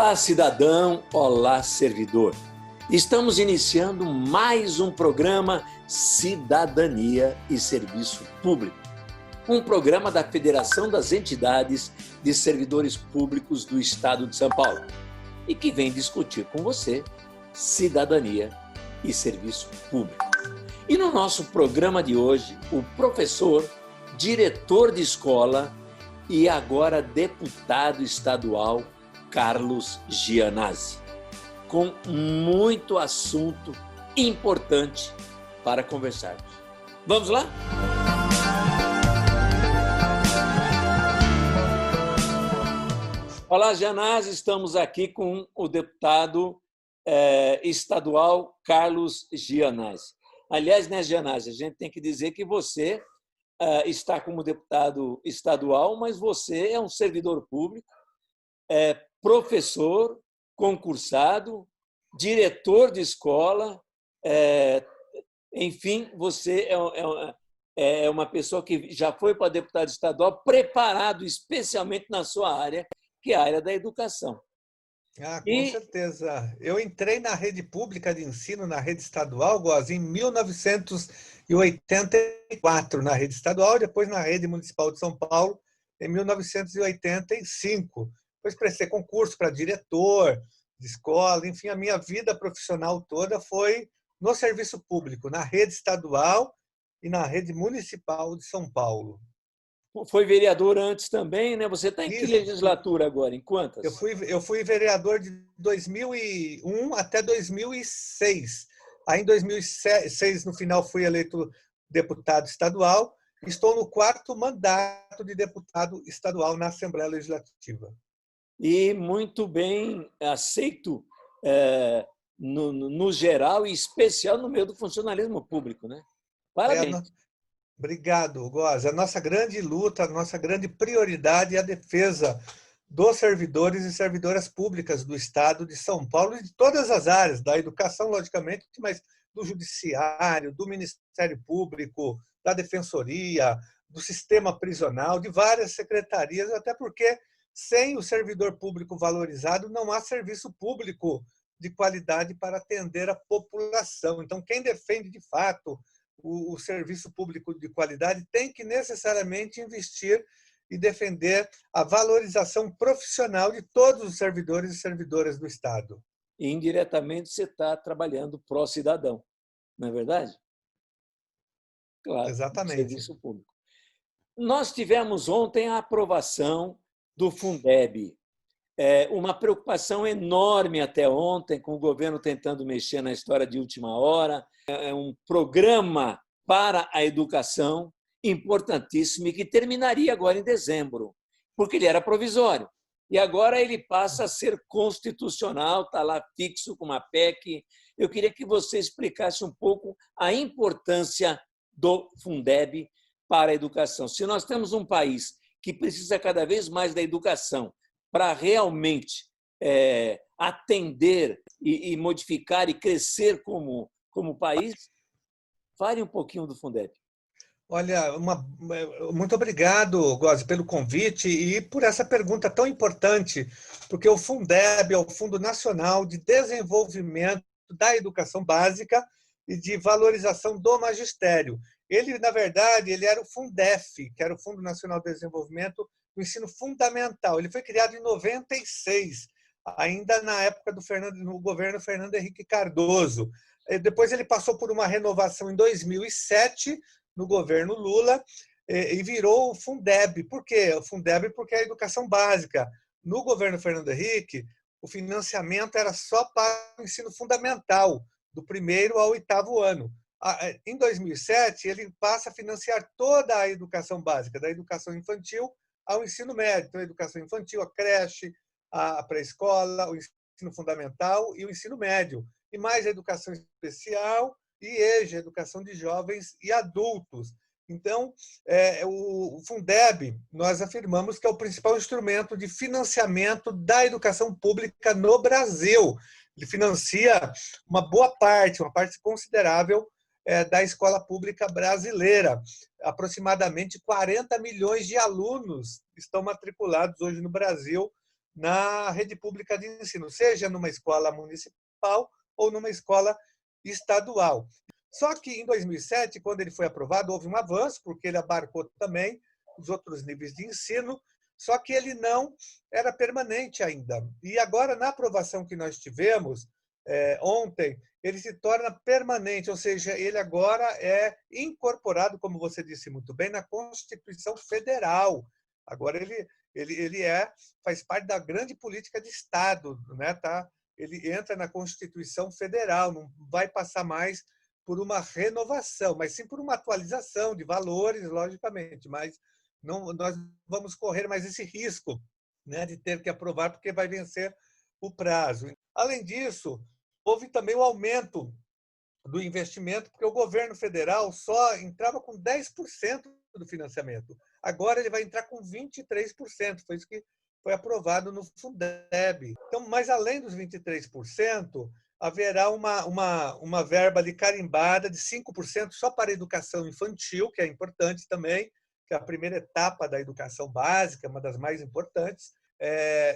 Olá, cidadão, olá, servidor. Estamos iniciando mais um programa Cidadania e Serviço Público, um programa da Federação das Entidades de Servidores Públicos do Estado de São Paulo e que vem discutir com você cidadania e serviço público. E no nosso programa de hoje, o professor, diretor de escola e agora deputado estadual, Carlos Gianazzi, com muito assunto importante para conversarmos. Vamos lá? Olá, Gianazzi, estamos aqui com o deputado estadual Carlos Gianazzi. Aliás, né, Gianazzi, a gente tem que dizer que você está como deputado estadual, mas você é um servidor público, professor, concursado, diretor de escola, enfim, você é uma pessoa que já foi para deputado estadual, preparado especialmente na sua área, que é a área da educação. Com certeza. Eu entrei na rede pública de ensino, na rede estadual, Góes, em 1984, na rede estadual, depois na rede municipal de São Paulo, em 1985. Depois prestei concurso para diretor de escola, enfim, a minha vida profissional toda foi no serviço público, na rede estadual e na rede municipal de São Paulo. Foi vereador antes também, né? Você está em que Isso. legislatura agora? Em quantas? Eu fui vereador de 2001 até 2006. Aí, em 2006, no final, fui eleito deputado estadual. Estou no 4º mandato de deputado estadual na Assembleia Legislativa. E muito bem aceito no geral e especial no meio do funcionalismo público, né? Parabéns. Obrigado, Góes. A nossa grande luta, a nossa grande prioridade é a defesa dos servidores e servidoras públicas do Estado de São Paulo e de todas as áreas, da educação, logicamente, mas do judiciário, do Ministério Público, da Defensoria, do sistema prisional, de várias secretarias, até porque sem o servidor público valorizado não há serviço público de qualidade para atender a população. Então, quem defende de fato o serviço público de qualidade tem que necessariamente investir e defender a valorização profissional de todos os servidores e servidoras do Estado. E, indiretamente, você está trabalhando pró-cidadão, não é verdade? Claro, Exatamente. Serviço público. Nós tivemos ontem a aprovação do Fundeb. Uma preocupação enorme até ontem, com o governo tentando mexer na história de última hora. É um programa para a educação importantíssimo e que terminaria agora em dezembro, porque ele era provisório. E agora ele passa a ser constitucional, está lá fixo com uma PEC. Eu queria que você explicasse um pouco a importância do Fundeb para a educação. Se nós temos um país que precisa cada vez mais da educação para realmente atender e modificar e crescer como país, fale um pouquinho do Fundeb. Olha, muito obrigado, Góes, pelo convite e por essa pergunta tão importante, porque o Fundeb é o Fundo Nacional de Desenvolvimento da Educação Básica e de Valorização do Magistério. Ele, na verdade, ele era o Fundef, que era o Fundo Nacional de Desenvolvimento do Ensino Fundamental. Ele foi criado em 96, ainda na época no governo Fernando Henrique Cardoso. Depois ele passou por uma renovação em 2007, no governo Lula, e virou o Fundeb. Por quê? O Fundeb porque é a educação básica. No governo Fernando Henrique, o financiamento era só para o ensino fundamental, do 1º ao 8º ano. Em 2007, ele passa a financiar toda a educação básica, da educação infantil ao ensino médio. Então, a educação infantil, a creche, a pré-escola, o ensino fundamental e o ensino médio. E mais a educação especial e EJA, educação de jovens e adultos. Então, o Fundeb, nós afirmamos que é o principal instrumento de financiamento da educação pública no Brasil. Ele financia uma boa parte, uma parte considerável da escola pública brasileira. Aproximadamente 40 milhões de alunos estão matriculados hoje no Brasil na rede pública de ensino, seja numa escola municipal ou numa escola estadual. Só que em 2007, quando ele foi aprovado, houve um avanço, porque ele abarcou também os outros níveis de ensino, só que ele não era permanente ainda. E agora, na aprovação que nós tivemos ontem, ele se torna permanente, ou seja, ele agora é incorporado, como você disse muito bem, na Constituição Federal. Agora ele faz parte da grande política de Estado, né? Tá? Ele entra na Constituição Federal, não vai passar mais por uma renovação, mas sim por uma atualização de valores, logicamente, mas não, nós vamos correr mais esse risco, né, de ter que aprovar, porque vai vencer o prazo. Além disso, houve também o aumento do investimento, porque o governo federal só entrava com 10% do financiamento. Agora ele vai entrar com 23%, foi isso que foi aprovado no Fundeb. Então, mas além dos 23%, haverá uma verba ali carimbada de 5% só para a educação infantil, que é importante também, que é a primeira etapa da educação básica, uma das mais importantes.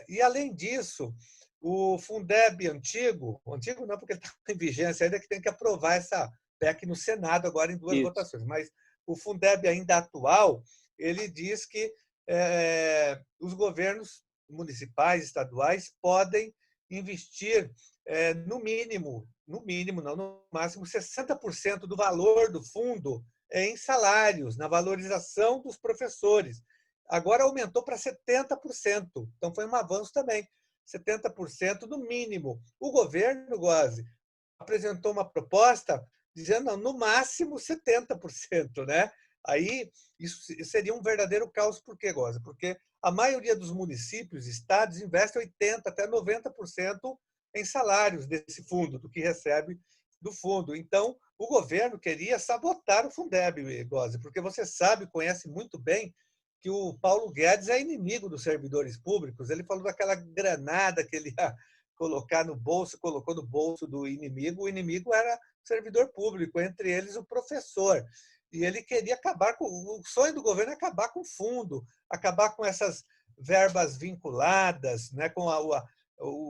E, além disso, o Fundeb antigo não, porque ele está em vigência ainda, que tem que aprovar essa PEC no Senado agora em duas votações, mas o Fundeb ainda atual, ele diz que os governos municipais, estaduais, podem investir no mínimo, não, no máximo, 60% do valor do fundo em salários, na valorização dos professores. Agora aumentou para 70%, então foi um avanço também. 70% no mínimo. O governo, Góes, apresentou uma proposta dizendo, não, no máximo 70%, né? Aí isso seria um verdadeiro caos. Por quê, Góes? Porque a maioria dos municípios, estados, investe 80% até 90% em salários desse fundo, do que recebe do fundo. Então, o governo queria sabotar o Fundeb, Góes, porque você sabe, conhece muito bem, que o Paulo Guedes é inimigo dos servidores públicos. Ele falou daquela granada que ele ia colocar no bolso, colocou no bolso do inimigo. O inimigo era servidor público, entre eles o professor. E ele queria acabar com... O sonho do governo é acabar com o fundo, acabar com essas verbas vinculadas, né, com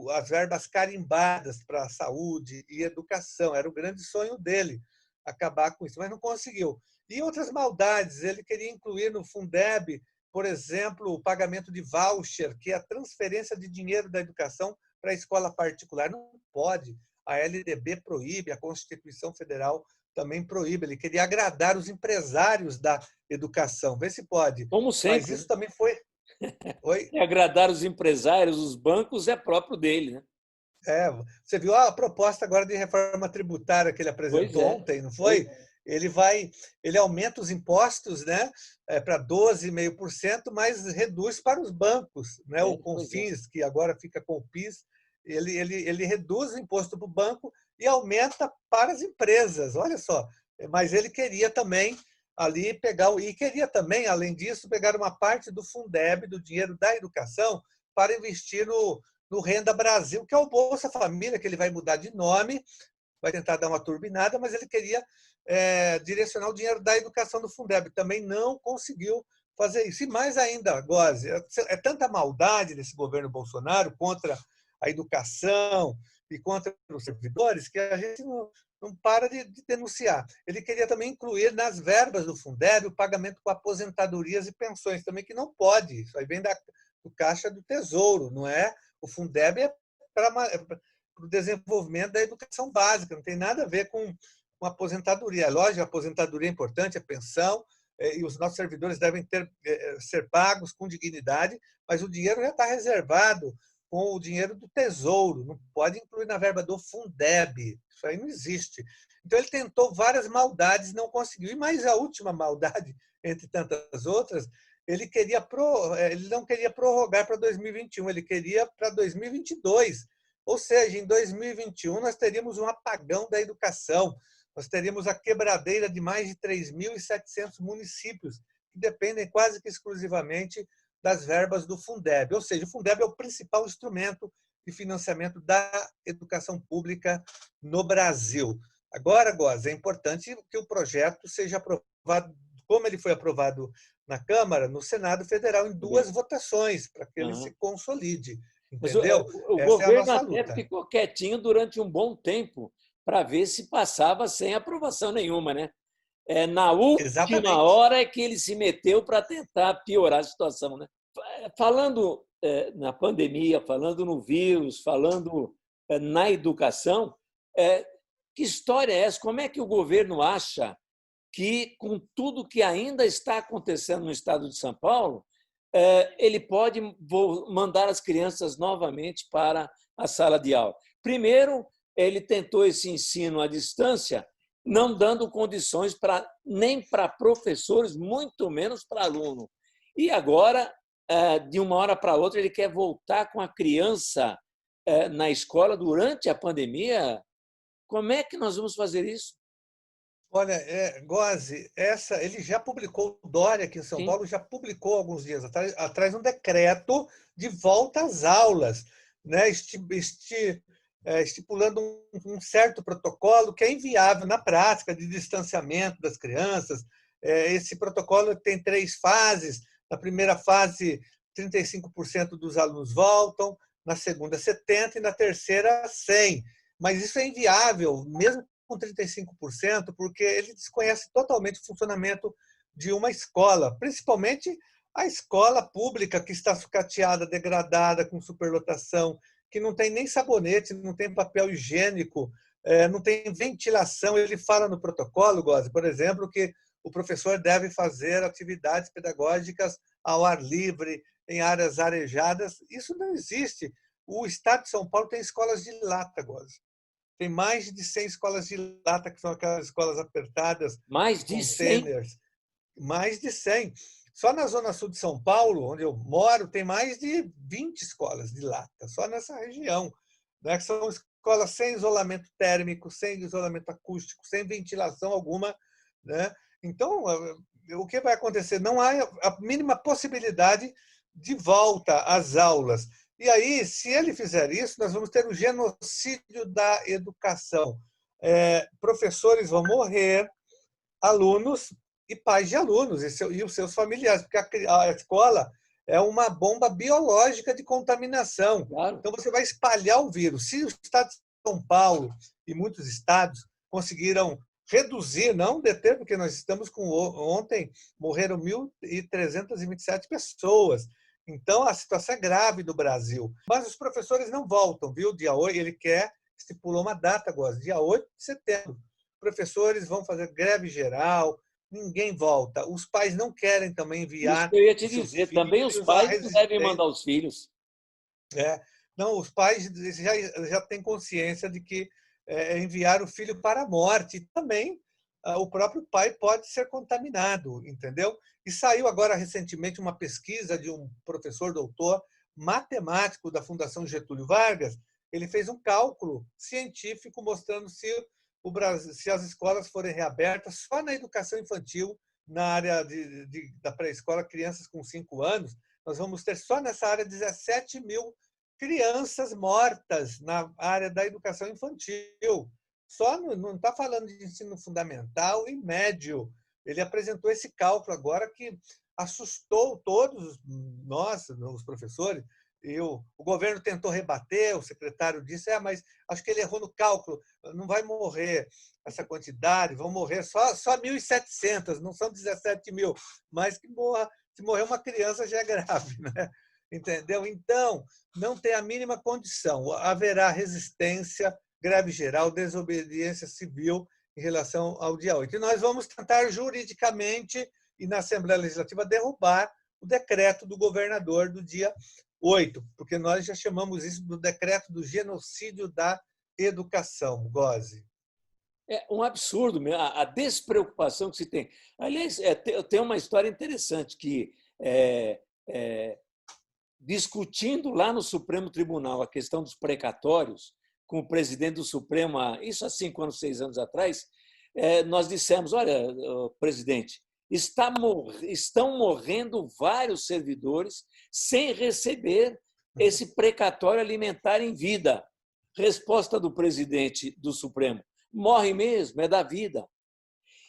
as verbas carimbadas para a saúde e educação. Era o grande sonho dele, acabar com isso, mas não conseguiu. E outras maldades, ele queria incluir no Fundeb, por exemplo, o pagamento de voucher, que é a transferência de dinheiro da educação para a escola particular. Não pode. A LDB proíbe, a Constituição Federal também proíbe. Ele queria agradar os empresários da educação. Vê se pode. Como sempre. Mas isso também foi... Oi? Agradar os empresários, os bancos, é próprio dele, né? Você viu a proposta agora de reforma tributária que ele apresentou ontem, não foi? Ele aumenta os impostos, né, para 12,5%, mas reduz para os bancos, né? O CONFINS, que agora fica com o PIS, ele reduz o imposto para o banco e aumenta para as empresas. Olha só, mas ele queria também ali queria também, além disso, pegar uma parte do Fundeb, do dinheiro da educação, para investir no Renda Brasil, que é o Bolsa Família, que ele vai mudar de nome, vai tentar dar uma turbinada, mas ele queria direcionar o dinheiro da educação do Fundeb. Também não conseguiu fazer isso. E mais ainda, Góes, é tanta maldade desse governo Bolsonaro contra a educação e contra os servidores que a gente não para de denunciar. Ele queria também incluir nas verbas do Fundeb o pagamento com aposentadorias e pensões, também que não pode. Isso aí vem do Caixa do Tesouro, não é? O Fundeb é para o desenvolvimento da educação básica, não tem nada a ver com aposentadoria. É lógico, a aposentadoria é importante, a pensão, e os nossos servidores devem ser pagos com dignidade, mas o dinheiro já está reservado com o dinheiro do Tesouro, não pode incluir na verba do Fundeb, isso aí não existe. Então, ele tentou várias maldades, não conseguiu. E mais a última maldade, entre tantas outras, ele não queria prorrogar para 2021, ele queria para 2022. Ou seja, em 2021 nós teríamos um apagão da educação, nós teríamos a quebradeira de mais de 3.700 municípios, que dependem quase que exclusivamente das verbas do Fundeb. Ou seja, o Fundeb é o principal instrumento de financiamento da educação pública no Brasil. Agora, Góes, é importante que o projeto seja aprovado, como ele foi aprovado na Câmara, no Senado Federal, em duas votações, para que ele se consolide. Mas entendeu? o Essa é a governo nossa até luta. ficou quietinho durante um bom tempo para ver se passava sem aprovação nenhuma, né? Na última Exatamente. hora é que ele se meteu para tentar piorar a situação, né? Falando na pandemia, falando no vírus, falando na educação, que história é essa? Como é que o governo acha que, com tudo que ainda está acontecendo no estado de São Paulo, ele pode mandar as crianças novamente para a sala de aula? Primeiro, ele tentou esse ensino à distância, não dando condições nem para professores, muito menos para aluno. E agora, de uma hora para outra, ele quer voltar com a criança na escola durante a pandemia. Como é que nós vamos fazer isso? Olha, Gozi, ele já publicou, o Dória aqui em São Sim. Paulo já publicou alguns dias atrás um decreto de volta às aulas, né, estipulando um certo protocolo que é inviável na prática de distanciamento das crianças. Esse protocolo tem 3 fases. Na primeira fase, 35% dos alunos voltam, na segunda, 70% e na terceira, 100%. Mas isso é inviável, mesmo com 35%, porque ele desconhece totalmente o funcionamento de uma escola, principalmente a escola pública, que está sucateada, degradada, com superlotação, que não tem nem sabonete, não tem papel higiênico, não tem ventilação. Ele fala no protocolo, Gozi, por exemplo, que o professor deve fazer atividades pedagógicas ao ar livre, em áreas arejadas. Isso não existe. O Estado de São Paulo tem escolas de lata, Gozi. Tem mais de 100 escolas de lata, que são aquelas escolas apertadas, Mais de de 100. containers. Mais de 100. Só na zona sul de São Paulo, onde eu moro, tem mais de 20 escolas de lata, só nessa região, né? Que são escolas sem isolamento térmico, sem isolamento acústico, sem ventilação alguma, né? Então, o que vai acontecer? Não há a mínima possibilidade de volta às aulas. E aí, se ele fizer isso, nós vamos ter o genocídio da educação. Professores vão morrer, alunos e pais de alunos e os seus familiares, porque a escola é uma bomba biológica de contaminação. Claro. Então, você vai espalhar o vírus. Se o estado de São Paulo e muitos estados conseguiram reduzir, não deter, porque nós estamos com ontem morreram 1.327 pessoas. Então, a situação é grave no Brasil. Mas os professores não voltam, viu? Dia 8, ele estipulou uma data agora, dia 8 de setembro. Professores vão fazer greve geral, ninguém volta. Os pais não querem também Isso enviar que eu ia te os seus dizer. Também os filhos à pais não devem resistência. mandar os filhos. Não, os pais já têm consciência de que enviar o filho para a morte. E também o próprio pai pode ser contaminado, entendeu? E saiu agora recentemente uma pesquisa de um professor doutor matemático da Fundação Getúlio Vargas. Ele fez um cálculo científico mostrando se o Brasil, se as escolas forem reabertas só na educação infantil, na área da pré-escola, crianças com 5 anos, nós vamos ter só nessa área 17 mil crianças mortas na área da educação infantil. Só não está falando de ensino fundamental e médio. Ele apresentou esse cálculo agora que assustou todos nós, os professores. O governo tentou rebater, o secretário disse, mas acho que ele errou no cálculo, não vai morrer essa quantidade, vão morrer só 1.700, não são 17 mil, mas que morra, se morrer uma criança já é grave, né? Entendeu? Então, não tem a mínima condição. Haverá resistência, greve geral, desobediência civil em relação ao dia 8. E nós vamos tentar juridicamente e na Assembleia Legislativa derrubar o decreto do governador do dia 8, porque nós já chamamos isso do decreto do genocídio da educação, Gozi. É um absurdo a despreocupação que se tem. Aliás, tem uma história interessante que, discutindo lá no Supremo Tribunal a questão dos precatórios, com o presidente do Supremo, isso há 5 anos, 6 anos atrás, nós dissemos, olha, presidente, estão morrendo vários servidores sem receber esse precatório alimentar em vida. Resposta do presidente do Supremo, morre mesmo, é da vida.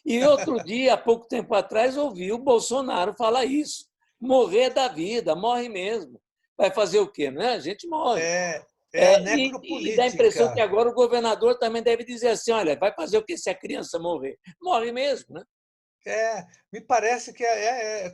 E outro dia, há pouco tempo atrás, ouvi o Bolsonaro falar isso. Morrer é da vida, morre mesmo. Vai fazer o quê? Não é? A gente morre. É a E dá a impressão que necropolítica. agora o governador também deve dizer assim, olha, vai fazer o quê se a criança morrer? Morre mesmo, né? Me parece que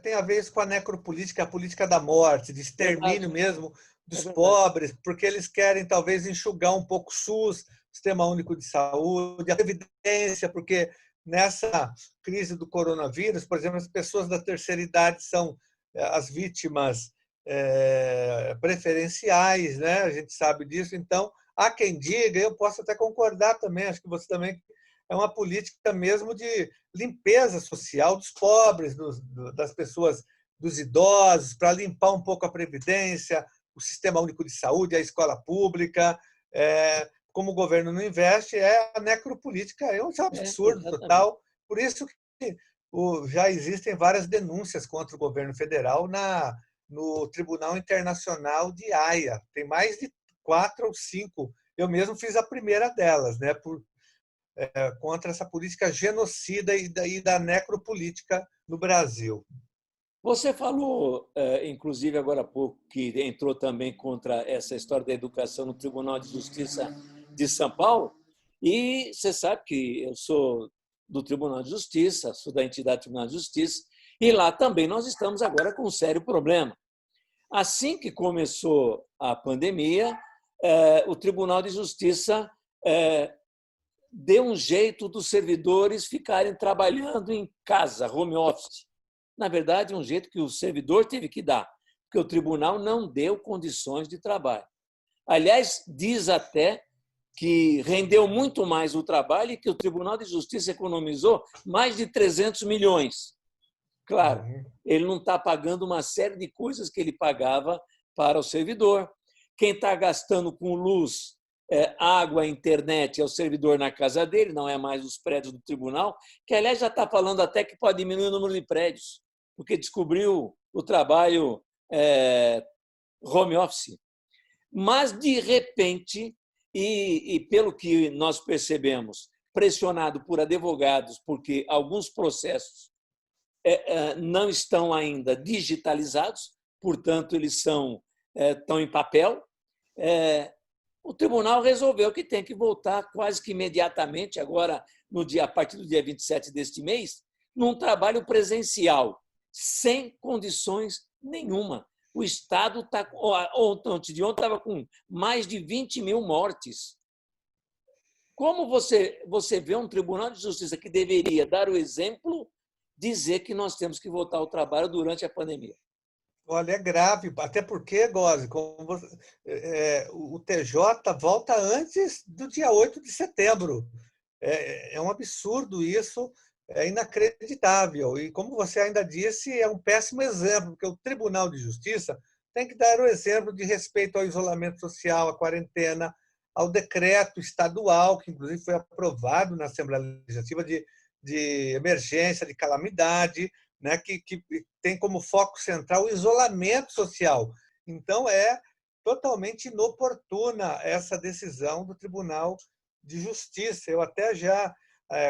tem a ver isso com a necropolítica, a política da morte, de extermínio Verdade, mesmo é dos verdade. pobres, porque eles querem talvez enxugar um pouco o SUS, Sistema Único de Saúde, a Previdência, porque nessa crise do coronavírus, por exemplo, as pessoas da terceira idade são as vítimas preferenciais, né? A gente sabe disso. Então, há quem diga, eu posso até concordar também, acho que você também é uma política mesmo de limpeza social dos pobres, das pessoas, dos idosos, para limpar um pouco a previdência, o sistema único de saúde, a escola pública. Como o governo não investe, é a necropolítica, é um absurdo Exatamente. total. Por isso que já existem várias denúncias contra o governo federal no Tribunal Internacional de Haia. Tem mais de 4 ou 5. Eu mesmo fiz a primeira delas, né, contra essa política genocida e da necropolítica no Brasil. Você falou, inclusive, agora há pouco, que entrou também contra essa história da educação no Tribunal de Justiça de São Paulo, e você sabe que eu sou do Tribunal de Justiça, sou da entidade Tribunal de Justiça, e lá também nós estamos agora com um sério problema. Assim que começou a pandemia, o Tribunal de Justiça deu um jeito dos servidores ficarem trabalhando em casa, home office. Na verdade, um jeito que o servidor teve que dar, porque o tribunal não deu condições de trabalho. Aliás, diz até que rendeu muito mais o trabalho e que o Tribunal de Justiça economizou mais de 300 milhões. Claro, ele não está pagando uma série de coisas que ele pagava para o servidor. Quem está gastando com luz, água, internet é o servidor na casa dele, não é mais os prédios do tribunal, que, aliás, já está falando até que pode diminuir o número de prédios, porque descobriu o trabalho home office. Mas, de repente, e pelo que nós percebemos, pressionado por advogados, porque alguns processos não estão ainda digitalizados, portanto, eles estão em papel, o tribunal resolveu que tem que voltar quase que imediatamente, agora, a partir do dia 27 deste mês, num trabalho presencial, sem condições nenhuma. O Estado está, antes de ontem, estava com mais de 20 mil mortes. Como você vê um Tribunal de Justiça que deveria dar o exemplo, dizer que nós temos que voltar ao trabalho durante a pandemia? Olha, é grave, até porque, Gozi, o TJ volta antes do dia 8 de setembro. É um absurdo isso, é inacreditável. E, como você ainda disse, é um péssimo exemplo, porque o Tribunal de Justiça tem que dar o exemplo de respeito ao isolamento social, à quarentena, ao decreto estadual, que inclusive foi aprovado na Assembleia Legislativa de emergência, de calamidade, né, que tem como foco central o isolamento social. Então, é totalmente inoportuna essa decisão do Tribunal de Justiça. Eu até já,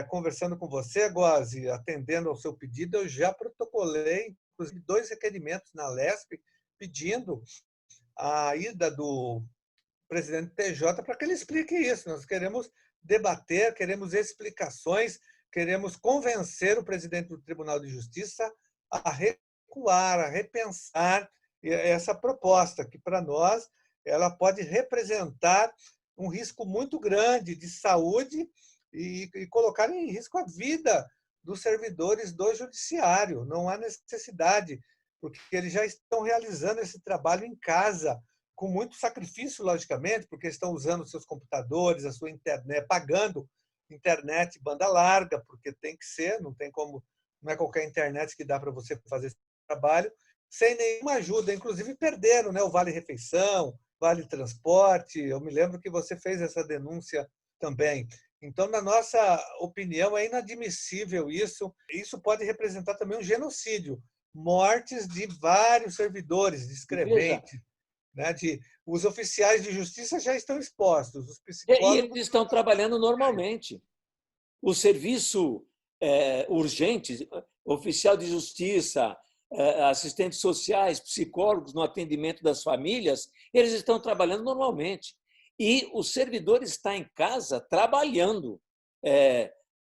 conversando com você, Gozi, atendendo ao seu pedido, eu já protocolei, inclusive, 2 requerimentos na LESP pedindo a ida do presidente TJ para que ele explique isso. Nós queremos debater, queremos explicações, queremos convencer o presidente do Tribunal de Justiça a recuar, a repensar essa proposta, que para nós ela pode representar um risco muito grande de saúde e colocar em risco a vida dos servidores do judiciário. Não há necessidade, porque eles já estão realizando esse trabalho em casa, com muito sacrifício, logicamente, porque estão usando seus computadores, a sua internet, pagando internet banda larga, porque tem que ser, não tem como, não é qualquer internet que dá para você fazer esse trabalho, sem nenhuma ajuda. Inclusive perderam, né, o Vale Refeição, Vale Transporte. Eu me lembro que você fez essa denúncia também. Então, na nossa opinião, é inadmissível isso. Isso pode representar também um genocídio, mortes de vários servidores, de Veja, escreventes, né, os oficiais de justiça já estão expostos, os e eles psicólogos. estão trabalhando normalmente. O serviço urgente, oficial de justiça, assistentes sociais, psicólogos no atendimento das famílias, eles estão trabalhando normalmente. E o servidor está em casa trabalhando.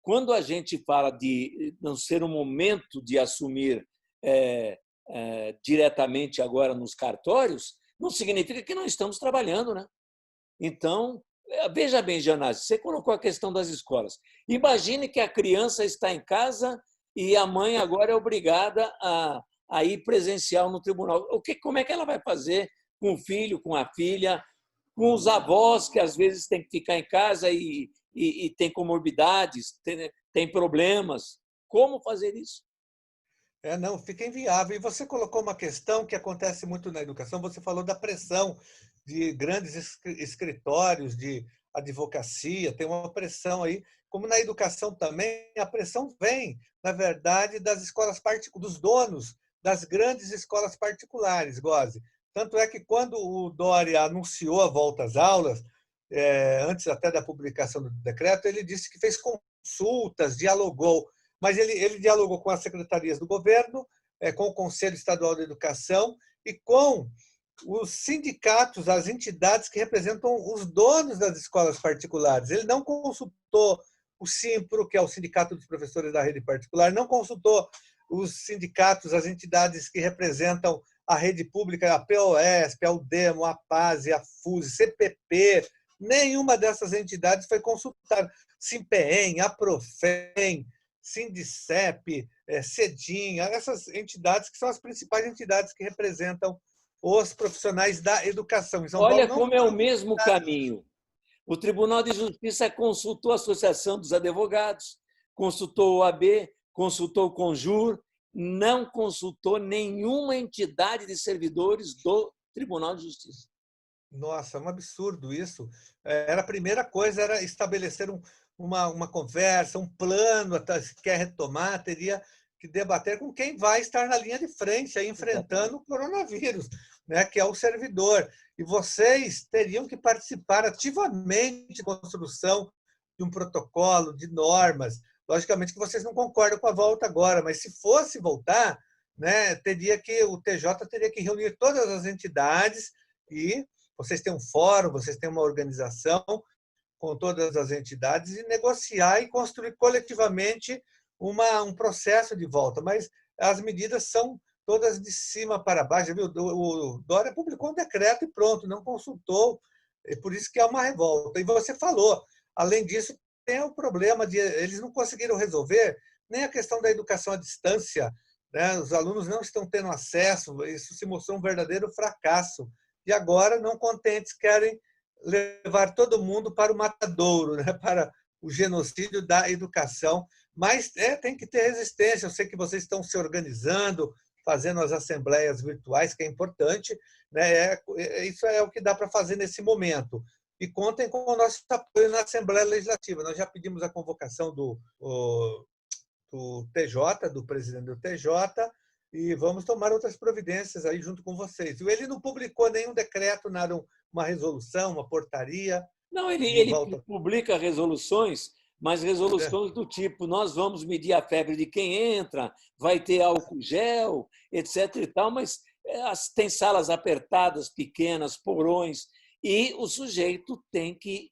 Quando a gente fala de não ser um momento de assumir diretamente agora nos cartórios, não significa que não estamos trabalhando, né? Então, veja bem, Janásio, você colocou a questão das escolas. Imagine que a criança está em casa e a mãe agora é obrigada a ir presencial no tribunal. Como é que ela vai fazer com o filho, com a filha, com os avós que às vezes têm que ficar em casa e tem comorbidades, tem problemas? Como fazer isso? Não, fica inviável. E você colocou uma questão que acontece muito na educação, você falou da pressão de grandes escritórios de advocacia, tem uma pressão aí, como na educação também, a pressão vem, na verdade, das escolas dos donos das grandes escolas particulares, Gozi. Tanto é que quando o Dória anunciou a volta às aulas, antes até da publicação do decreto, ele disse que fez consultas, dialogou, mas ele dialogou com as secretarias do governo, com o Conselho Estadual de Educação e com os sindicatos, as entidades que representam os donos das escolas particulares. Ele não consultou o Simpro, que é o Sindicato dos Professores da Rede Particular, não consultou os sindicatos, as entidades que representam a rede pública, a POSP, a UDEMO, a PASE, a FUSE, CPP, nenhuma dessas entidades foi consultada. Simpem, a Profem, Sindicep, Cedim, essas entidades que são as principais entidades que representam os profissionais da educação. Em São Olha Paulo, como é o mesmo caminho. O Tribunal de Justiça consultou a Associação dos Advogados, consultou o AB, consultou o Conjur, não consultou nenhuma entidade de servidores do Tribunal de Justiça. Nossa, é um absurdo isso. A primeira coisa era estabelecer uma conversa, um plano, se quer retomar, teria que debater com quem vai estar na linha de frente, aí, enfrentando o coronavírus, né, que é o servidor. E vocês teriam que participar ativamente da construção de um protocolo, de normas. Logicamente que vocês não concordam com a volta agora, mas se fosse voltar, né, o TJ teria que reunir todas as entidades e vocês têm um fórum, vocês têm uma organização com todas as entidades e negociar e construir coletivamente um processo de volta. Mas as medidas são todas de cima para baixo. Viu? O Dória publicou um decreto e pronto, não consultou. É por isso que é uma revolta. E você falou, além disso, tem o problema de eles não conseguiram resolver nem a questão da educação à distância. Né? Os alunos não estão tendo acesso, isso se mostrou um verdadeiro fracasso. E agora, não contentes, querem levar todo mundo para o matadouro, né? Para o genocídio da educação. Mas tem que ter resistência. Eu sei que vocês estão se organizando, fazendo as assembleias virtuais, que é importante. Né? Isso é o que dá para fazer nesse momento. E contem com o nosso apoio na Assembleia Legislativa. Nós já pedimos a convocação do TJ, do presidente do TJ, e vamos tomar outras providências aí junto com vocês. Ele não publicou nenhum decreto, nada, uma resolução, uma portaria. Não, ele publica resoluções, mas resoluções do tipo: nós vamos medir a febre de quem entra, vai ter álcool gel, etc. e tal, mas tem salas apertadas, pequenas, porões, e o sujeito tem que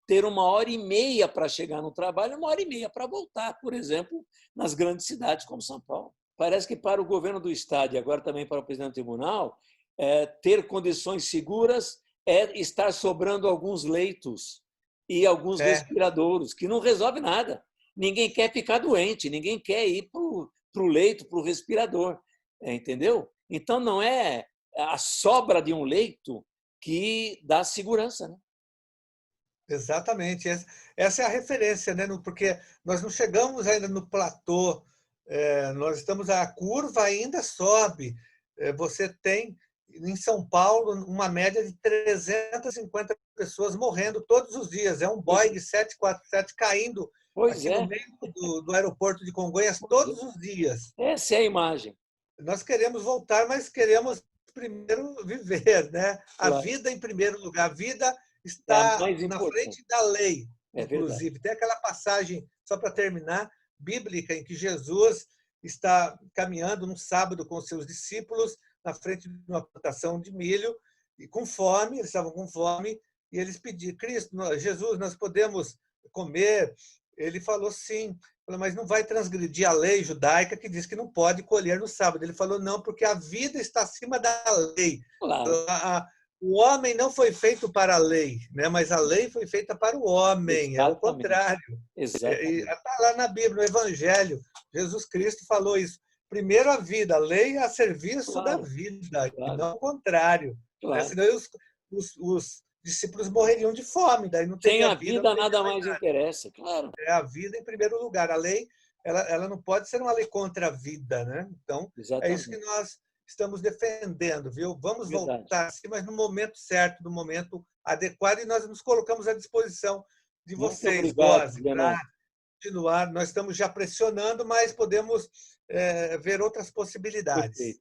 ter 1h30 para chegar no trabalho, 1h30 para voltar, por exemplo, nas grandes cidades como São Paulo. Parece que para o governo do Estado e agora também para o presidente do tribunal, ter condições seguras é estar sobrando alguns leitos e alguns respiradores, que não resolve nada. Ninguém quer ficar doente, ninguém quer ir para o leito, para o respirador. Entendeu? Então, não é a sobra de um leito que dá segurança. Né? Exatamente. Essa é a referência, né? Porque nós não chegamos ainda no platô. A curva ainda sobe. Você tem, em São Paulo, uma média de 350 pessoas morrendo todos os dias. É um Boeing 747 caindo no meio do aeroporto de Congonhas todos os dias. Essa é a imagem. Nós queremos voltar, mas queremos primeiro viver. Né? Claro. A vida em primeiro lugar. A vida está na frente da lei, inclusive. Tem aquela passagem, só para terminar, bíblica, em que Jesus está caminhando num sábado com seus discípulos na frente de uma plantação de milho, e com fome, eles estavam com fome, e eles pediram: Cristo, Jesus, nós podemos comer? Ele falou sim. Falou: mas não vai transgredir a lei judaica que diz que não pode colher no sábado. Ele falou: não, porque a vida está acima da lei. Claro. O homem não foi feito para a lei, né? Mas a lei foi feita para o homem. É o Exatamente. contrário. Exatamente. Está lá na Bíblia, no Evangelho. Jesus Cristo falou isso. Primeiro a vida, a lei é a serviço da vida, e não o contrário. Claro. Senão os discípulos morreriam de fome. Daí não Sem teria a vida, nada mais interessa, claro. É a vida em primeiro lugar. A lei, ela não pode ser uma lei contra a vida, né? Então, Exatamente. é isso que nós estamos defendendo, viu? Vamos voltar assim, mas no momento certo, no momento adequado, e nós nos colocamos à disposição de vocês, Góes, para continuar. Nós estamos já pressionando, mas podemos ver outras possibilidades. Perfeito.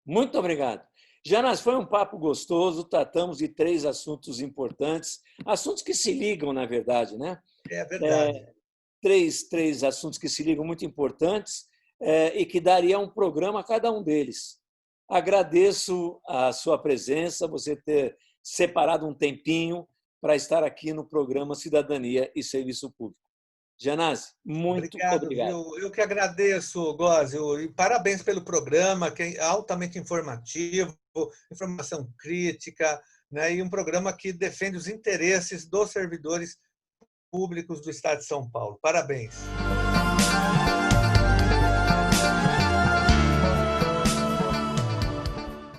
Muito obrigado. Janas, foi um papo gostoso, tratamos de 3 assuntos importantes, assuntos que se ligam, na verdade, né? É verdade. Três assuntos que se ligam muito importantes e que daria um programa a cada um deles. Agradeço a sua presença, você ter separado um tempinho para estar aqui no programa Cidadania e Serviço Público. Janaz, muito obrigado. Viu? Eu que agradeço, Góes, e parabéns pelo programa, que é altamente informativo, informação crítica, né? E um programa que defende os interesses dos servidores públicos do Estado de São Paulo. Parabéns.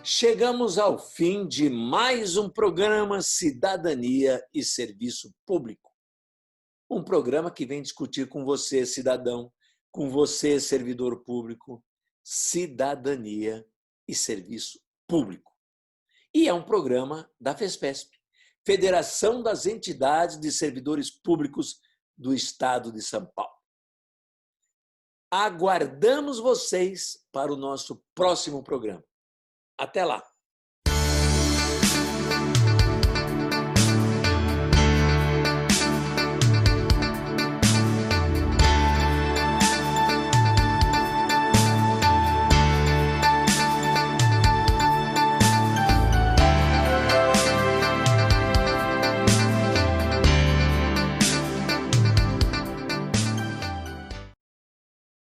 Chegamos ao fim de mais um programa Cidadania e Serviço Público. Um programa que vem discutir com você, cidadão, com você, servidor público, cidadania e serviço público. E é um programa da FESPESP, Federação das Entidades de Servidores Públicos do Estado de São Paulo. Aguardamos vocês para o nosso próximo programa. Até lá!